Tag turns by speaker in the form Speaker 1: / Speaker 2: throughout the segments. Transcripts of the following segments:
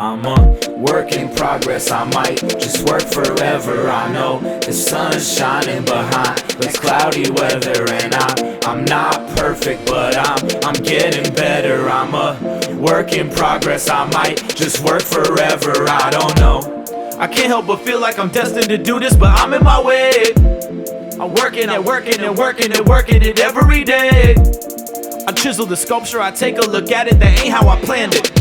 Speaker 1: I'm a work in progress, I might just work forever. I know the sun's shining behind this cloudy weather, and I'm not perfect, but I'm getting better. I'm a work in progress, I might just work forever. I don't know, I can't help but feel like I'm destined to do this, but I'm in my way. I'm working it every day. I chisel the sculpture, I take a look at it, that ain't how I planned it.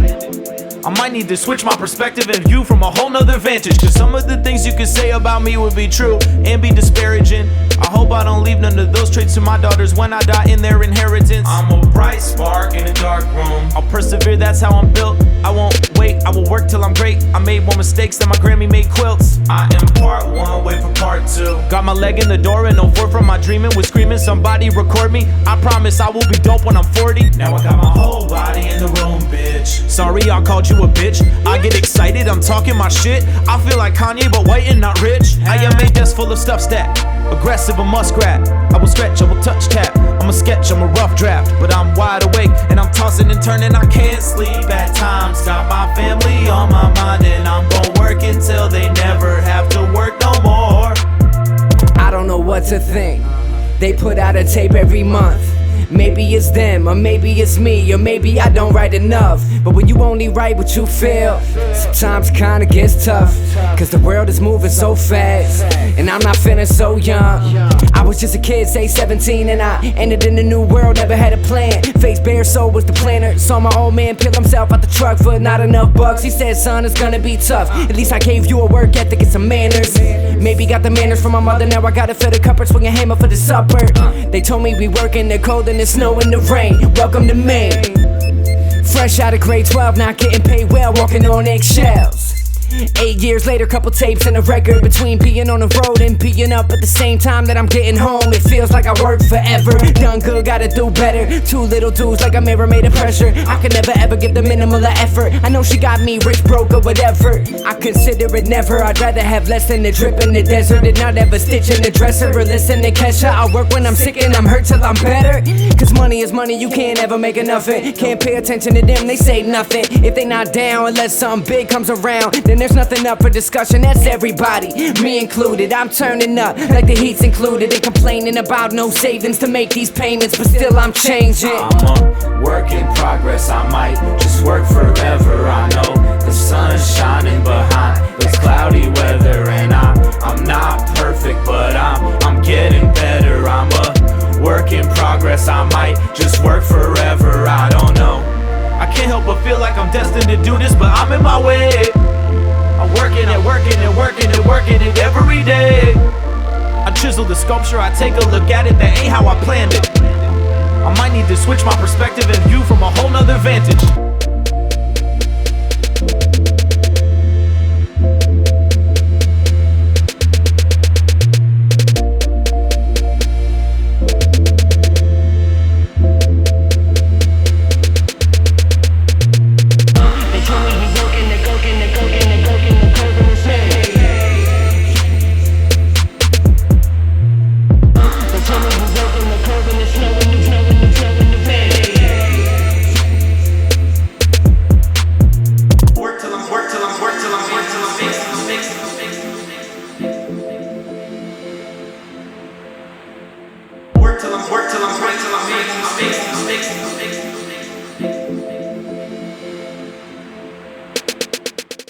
Speaker 1: I might need to switch my perspective and view from a whole nother vantage, cause some of the things you could say about me would be true and be disparaging. I hope I don't leave none of those traits to my daughters when I die in their inheritance. I'm a bright spark in a dark room. I'll persevere, that's how I'm built. I won't wait, I will work till I'm great. I made more mistakes than my Grammy made quilts. I am part one, wait for part two. Got my leg in the door and no forth from my dreaming. Was screaming, somebody record me. I promise I will be dope when I'm 40. Now I got my whole body in the room, bitch. Sorry I called you a bitch. I get excited, I'm talking my shit. I feel like Kanye but white and not rich. I am a desk full of stuff stacked. Aggressive, a muskrat. I will stretch, I will touch tap. I'm a sketch, I'm a rough draft. But I'm wide awake and I'm tossing and turning. I can't sleep at times. Got my family on my mind, and I'm gon' work until they never have to work no more.
Speaker 2: I don't know what to think. They put out a tape every month. Maybe it's them, or maybe it's me, or maybe I don't write enough. But when you only write what you feel, sometimes it kinda gets tough. Cause the world is moving so fast, and I'm not feeling so young. I was just a kid, say 17, and I entered in a new world, never had a plan. Face bare, so was the planner. Saw my old man peel himself out the truck for not enough bucks. He said, son, it's gonna be tough. At least I gave you a work ethic and some manners. Maybe got the manners from my mother, now I gotta fill the cup or swing a hammer for the supper. They told me we working the cold and the snow and the rain. Welcome to Maine. Fresh out of grade 12, not getting paid well, walking on eggshells. 8 years later, couple tapes and a record. Between being on the road and being up at the same time that I'm getting home, it feels like I worked forever. Done good, gotta do better. Two little dudes like a mirror made of pressure. I could never ever give the minimal of effort. I know she got me rich, broke, or whatever. I consider it never. I'd rather have less than a drip in the desert and not ever stitch in the dresser or listen to Kesha. I work when I'm sick and I'm hurt till I'm better. Cause money is money, you can't ever make enough of it. Can't pay attention to them, they say nothing. If they not down, unless something big comes around, then there's nothing up for discussion, that's everybody, me included. I'm turning up like the heat's included and complaining about no savings to make these payments, but still I'm changing.
Speaker 1: I'm a work in progress, I might just work forever. I know the sun's shining behind this cloudy weather, and I'm not perfect, but I'm getting better. I'm a work in progress, I might just work forever. I don't know, I can't help but feel like I'm destined to do this, but I'm in my way. I'm working it every day. I chisel the sculpture, I take a look at it, that ain't how I planned it. I might need to switch my perspective and view from a whole nother vantage.
Speaker 3: Work till I'm making mistakes.